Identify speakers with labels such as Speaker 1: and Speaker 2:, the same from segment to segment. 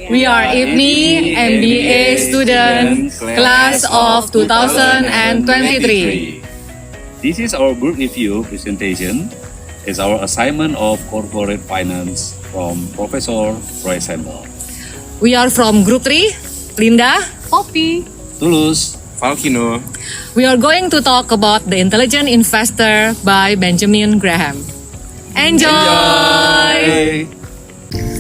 Speaker 1: We are IPMI MBA students, class of 2023.
Speaker 2: This is our group review presentation. It's our assignment of corporate finance from Professor Roy Sandel.
Speaker 1: We are from Group 3, Linda,
Speaker 3: Popy,
Speaker 2: Tulus,
Speaker 4: Valkino.
Speaker 1: We are going to talk about The Intelligent Investor by Benjamin Graham. Enjoy!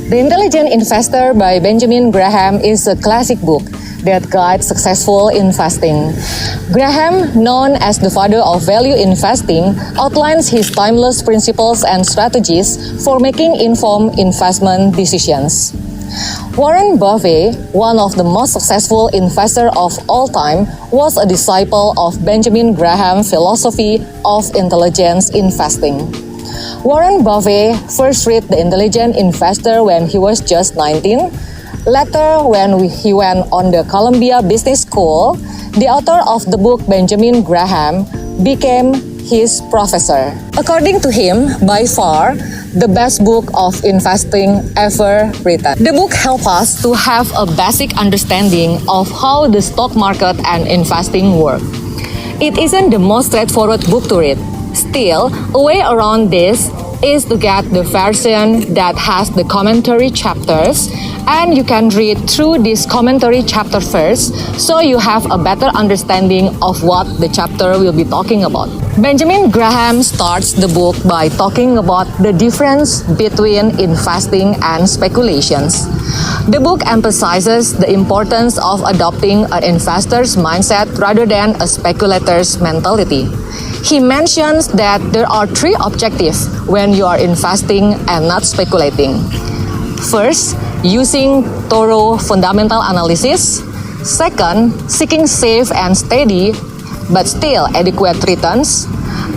Speaker 1: The Intelligent Investor by Benjamin Graham is a classic book that guides successful investing. Graham, known as the father of value investing, outlines his timeless principles and strategies for making informed investment decisions. Warren Buffett, one of the most successful investors of all time, was a disciple of Benjamin Graham's philosophy of intelligent investing. Warren Buffett first read The Intelligent Investor when he was just 19. Later, when he went on the Columbia Business School, the author of the book, Benjamin Graham, became his professor. According to him, by far, the best book of investing ever written. The book helps us to have a basic understanding of how the stock market and investing work. It isn't the most straightforward book to read. Still, a way around this is to get the version that has the commentary chapters, and you can read through this commentary chapter first so you have a better understanding of what the chapter will be talking about. Benjamin Graham starts the book by talking about the difference between investing and speculations. The book emphasizes the importance of adopting an investor's mindset rather than a speculator's mentality. He mentions that there are three objectives when you are investing and not speculating. First, using thorough fundamental analysis. Second, seeking safe and steady but still adequate returns.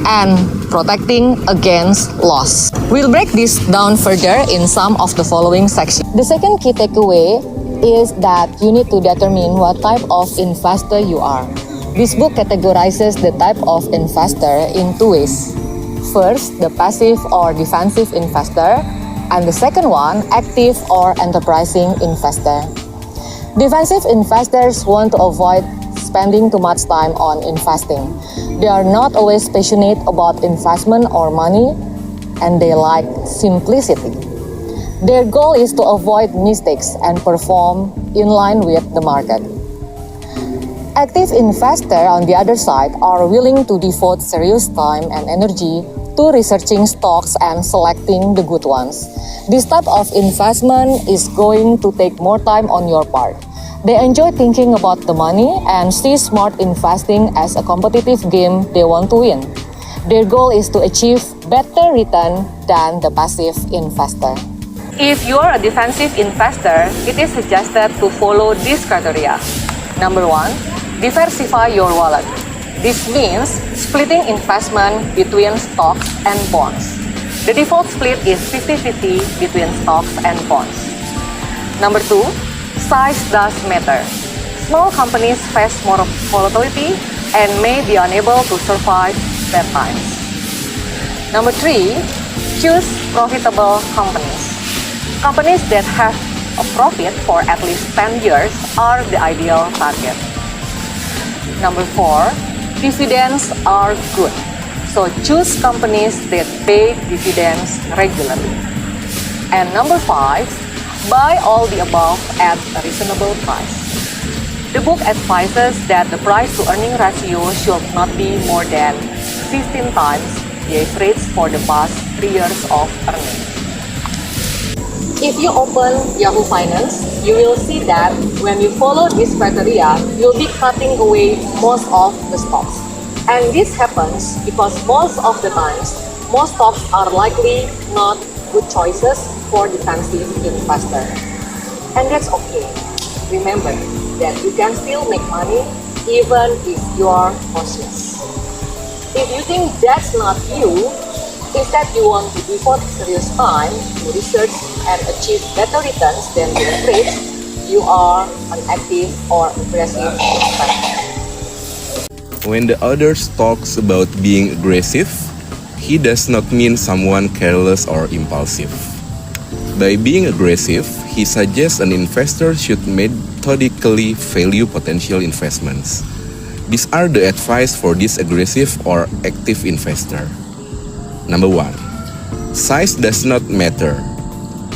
Speaker 1: And protecting against loss. We'll break this down further in some of the following sections. The second key takeaway is that you need to determine what type of investor you are. This book categorizes the type of investor in two ways. First, the passive or defensive investor, and the second one, active or enterprising investor. Defensive investors want to avoid spending too much time on investing. They are not always passionate about investment or money, and they like simplicity. Their goal is to avoid mistakes and perform in line with the market. Active investors, on the other side, are willing to devote serious time and energy to researching stocks and selecting the good ones. This type of investment is going to take more time on your part. They enjoy thinking about the money and see smart investing as a competitive game they want to win. Their goal is to achieve better return than the passive investor. If you are a defensive investor, it is suggested to follow this criteria. Number 1, diversify your wallet. This means splitting investment between stocks and bonds. The default split is 50-50 between stocks and bonds. Number 2, size does matter. Small companies face more volatility and may be unable to survive bad times. Number 3, choose profitable companies. Companies that have a profit for at least 10 years are the ideal target. Number 4, dividends are good. So choose companies that pay dividends regularly. And number 5, buy all the above at a reasonable price. The book advises that the price to earning ratio should not be more than 15 times the average for the past 3 years of earnings. If you open Yahoo Finance, you will see that when you follow this criteria, you'll be cutting away most of the stocks. And this happens because most of the times, most stocks are likely not good choices for defensive investor. And that's okay. Remember that you can still make money even if you are cautious. If you think that's not you, instead you want to devote serious time to research and achieve better returns than the average, you are an active or aggressive investor.
Speaker 4: When the author talks about being aggressive, he does not mean someone careless or impulsive. By being aggressive, he suggests an investor should methodically value potential investments. These are the advice for this aggressive or active investor. Number 1. Size does not matter.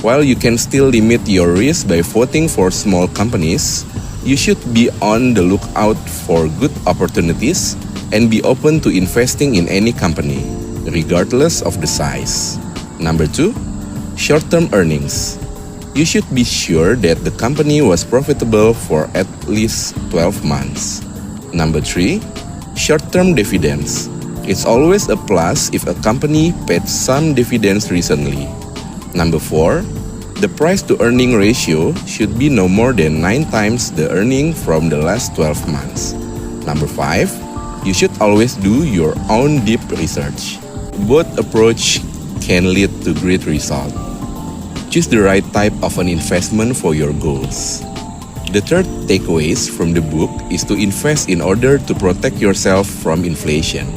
Speaker 4: While you can still limit your risk by voting for small companies, you should be on the lookout for good opportunities and be open to investing in any company, regardless of the size. Number 2. Short-term earnings. You should be sure that the company was profitable for at least 12 months. Number 3. Short-term dividends. It's always a plus if a company paid some dividends recently. Number 4. The price-to-earning ratio should be no more than 9 times the earning from the last 12 months. Number 5. You should always do your own deep research. Both approach can lead to great results. Choose the right type of an investment for your goals. The third takeaways from the book is to invest in order to protect yourself from inflation.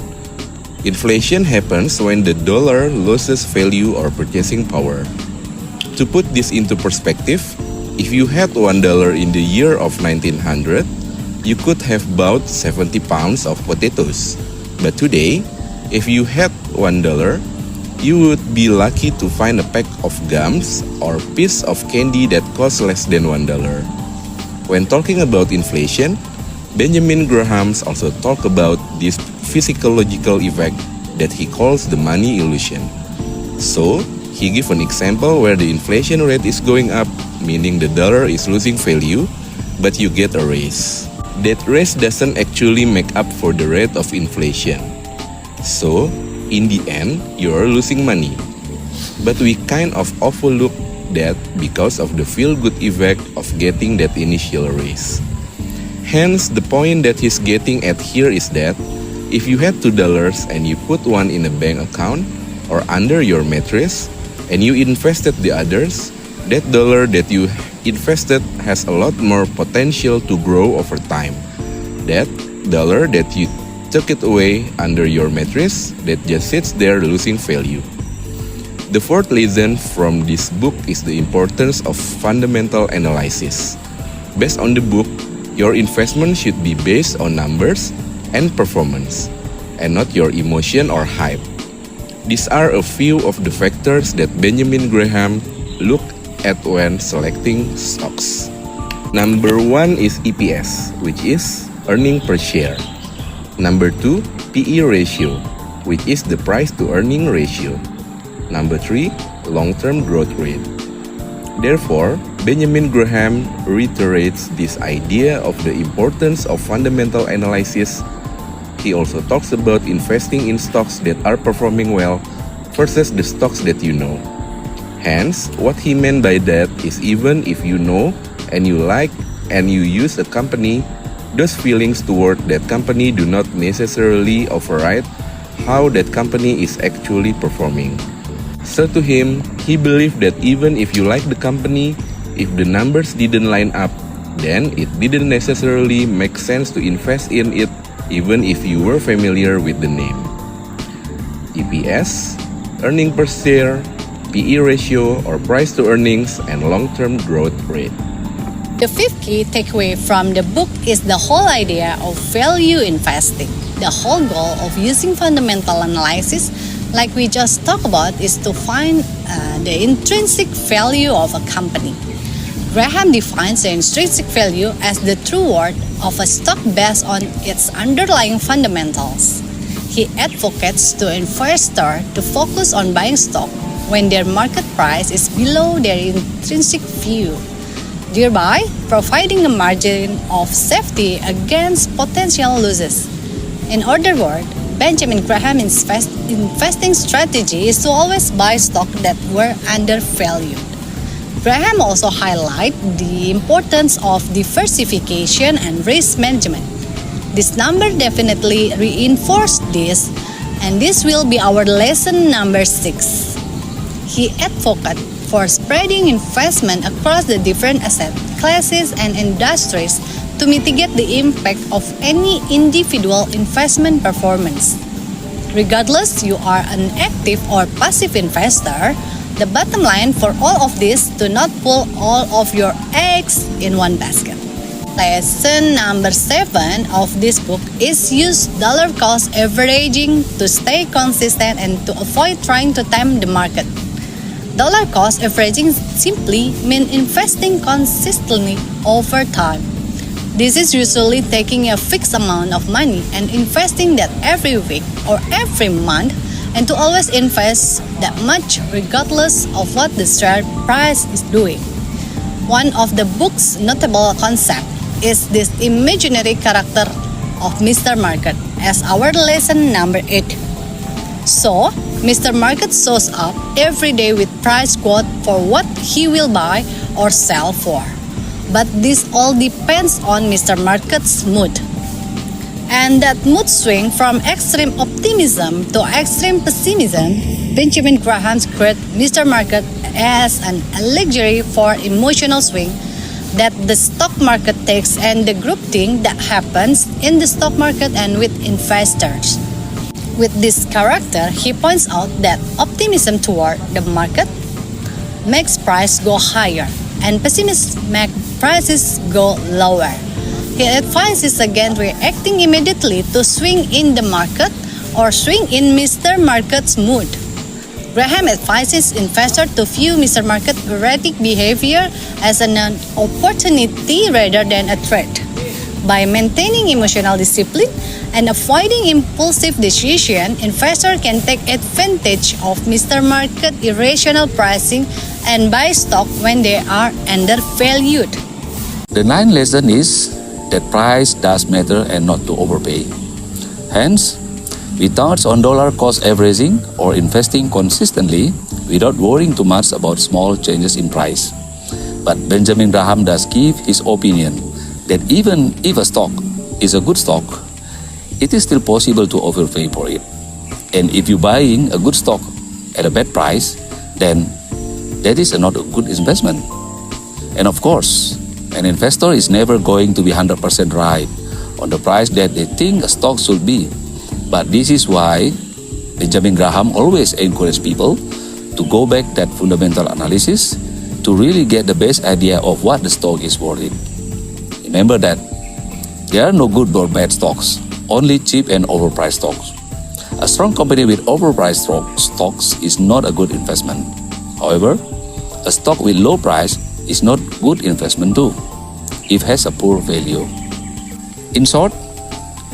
Speaker 4: Inflation happens when the dollar loses value or purchasing power. To put this into perspective, if you had $1 in the year of 1900, you could have bought 70 pounds of potatoes. But today, if you had $1, you would be lucky to find a pack of gums or piece of candy that costs less than $1. When talking about inflation, Benjamin Graham also talked about this physiological effect that he calls the money illusion. So, he gave an example where the inflation rate is going up, meaning the dollar is losing value, but you get a raise. That raise doesn't actually make up for the rate of inflation. So, in the end, you're losing money. But we kind of overlook that because of the feel-good effect of getting that initial raise. Hence, the point that he's getting at here is that if you had $2 and you put one in a bank account or under your mattress and you invested the others, that dollar that you invested has a lot more potential to grow over time. That dollar that you took it away under your mattress that just sits there losing value. The fourth lesson from this book is the importance of fundamental analysis. Based on the book, your investment should be based on numbers and performance, and not your emotion or hype. These are a few of the factors that Benjamin Graham looked at when selecting stocks. Number 1 is EPS, which is earning per share. Number 2, PE ratio, which is the price to earning ratio. Number 3, long-term growth rate. Therefore, Benjamin Graham reiterates this idea of the importance of fundamental analysis. He also talks about investing in stocks that are performing well versus the stocks that you know. Hence, what he meant by that is even if you know and you like and you use a company, those feelings toward that company do not necessarily override how that company is actually performing. So to him, he believed that even if you like the company, if the numbers didn't line up, then it didn't necessarily make sense to invest in it even if you were familiar with the name. EPS, earning per share, PE ratio or price to earnings, and long-term growth rate.
Speaker 3: The fifth key takeaway from the book is the whole idea of value investing. The whole goal of using fundamental analysis, like we just talked about, is to find the intrinsic value of a company. Graham defines the intrinsic value as the true worth of a stock based on its underlying fundamentals. He advocates to investors to focus on buying stock when their market price is below their intrinsic value, thereby providing a margin of safety against potential losses. In other words, Benjamin Graham's investing strategy is to always buy stock that were undervalued. Graham also highlighted the importance of diversification and risk management. This number definitely reinforced this, and this will be our lesson number 6. He advocated for spreading investment across the different asset classes and industries to mitigate the impact of any individual investment performance. Regardless you are an active or passive investor, The bottom line for all of this, do not pull all of your eggs in one basket. Lesson number 7 of this book is use dollar cost averaging to stay consistent and to avoid trying to time the market. Dollar cost averaging simply means investing consistently over time. This is usually taking a fixed amount of money and investing that every week or every month, and to always invest that much regardless of what the share price is doing. One of the book's notable concepts is this imaginary character of Mr. Market as our lesson number 8. So, Mr. Market shows up every day with price quote for what he will buy or sell for. But this all depends on Mr. Market's mood. And that mood swing from extreme optimism to extreme pessimism, Benjamin Graham's created Mr. Market as an allegory for emotional swing that the stock market takes and the groupthink that happens in the stock market and with investors. With this character, he points out that optimism toward the market makes price go higher and pessimism makes prices go lower. He advises against reacting immediately to swing in the market or swing in Mr. Market's mood. Graham advises investors to view Mr. Market's erratic behavior as an opportunity rather than a threat. By maintaining emotional discipline and avoiding impulsive decision, investors can take advantage of Mr. Market irrational pricing and buy stock when they are undervalued.
Speaker 2: The 9th lesson is that price does matter and not to overpay. Hence, we touch on dollar cost averaging or investing consistently without worrying too much about small changes in price. But Benjamin Graham does give his opinion that even if a stock is a good stock, it is still possible to overpay for it. And if you're buying a good stock at a bad price, then that is not a good investment. And of course, an investor is never going to be 100% right on the price that they think a stock should be. But this is why Benjamin Graham always encourages people to go back that fundamental analysis to really get the best idea of what the stock is worth it. Remember that there are no good or bad stocks, only cheap and overpriced stocks. A strong company with overpriced stocks is not a good investment. However, a stock with low price is not good investment too. It has a poor value. In short,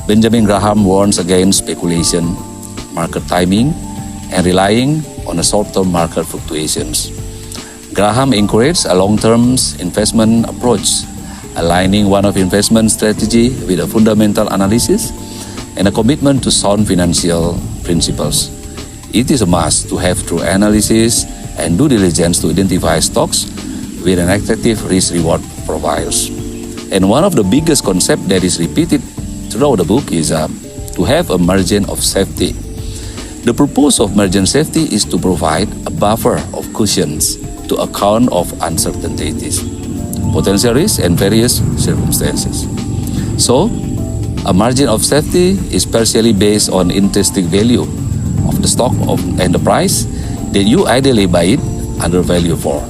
Speaker 2: Benjamin Graham warns against speculation, market timing, and relying on a short-term market fluctuations. Graham encourages a long-term investment approach, aligning one of investment strategy with a fundamental analysis and a commitment to sound financial principles. It is a must to have true analysis and due diligence to identify stocks with an attractive risk-reward profiles. And one of the biggest concepts that is repeated throughout the book is to have a margin of safety. The purpose of margin safety is to provide a buffer of cushions to account of uncertainties, potential risks, and various circumstances. So, a margin of safety is partially based on intrinsic value of the stock and the price that you ideally buy it under value for.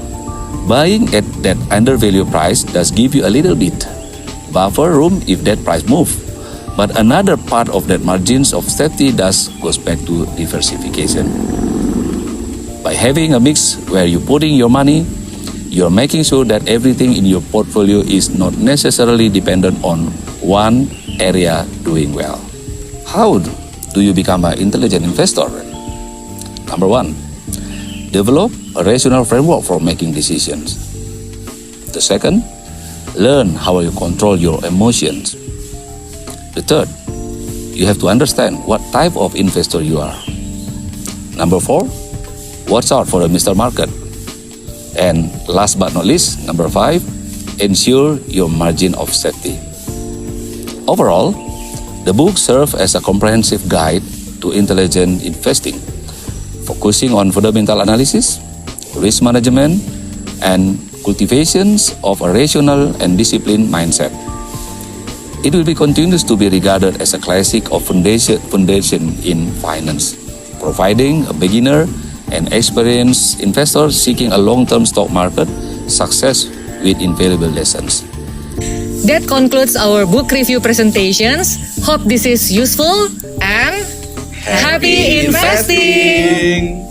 Speaker 2: Buying at that undervalued price does give you a little bit buffer room if that price moves. But another part of that margins of safety goes back to diversification. By having a mix where you're putting your money, you're making sure that everything in your portfolio is not necessarily dependent on one area doing well. How do you become an intelligent investor? Number 1, develop a rational framework for making decisions. The second, learn how you control your emotions. The third, you have to understand what type of investor you are. Number 4, watch out for the Mr. Market. And last but not least, number 5, ensure your margin of safety. Overall, the book serves as a comprehensive guide to intelligent investing, focusing on fundamental analysis, risk management, and cultivations of a rational and disciplined mindset. It will be continues to be regarded as a classic of foundation in finance, providing a beginner an experienced investor seeking a long-term stock market success with invaluable lessons.
Speaker 1: That concludes our book review presentations. Hope this is useful and happy investing!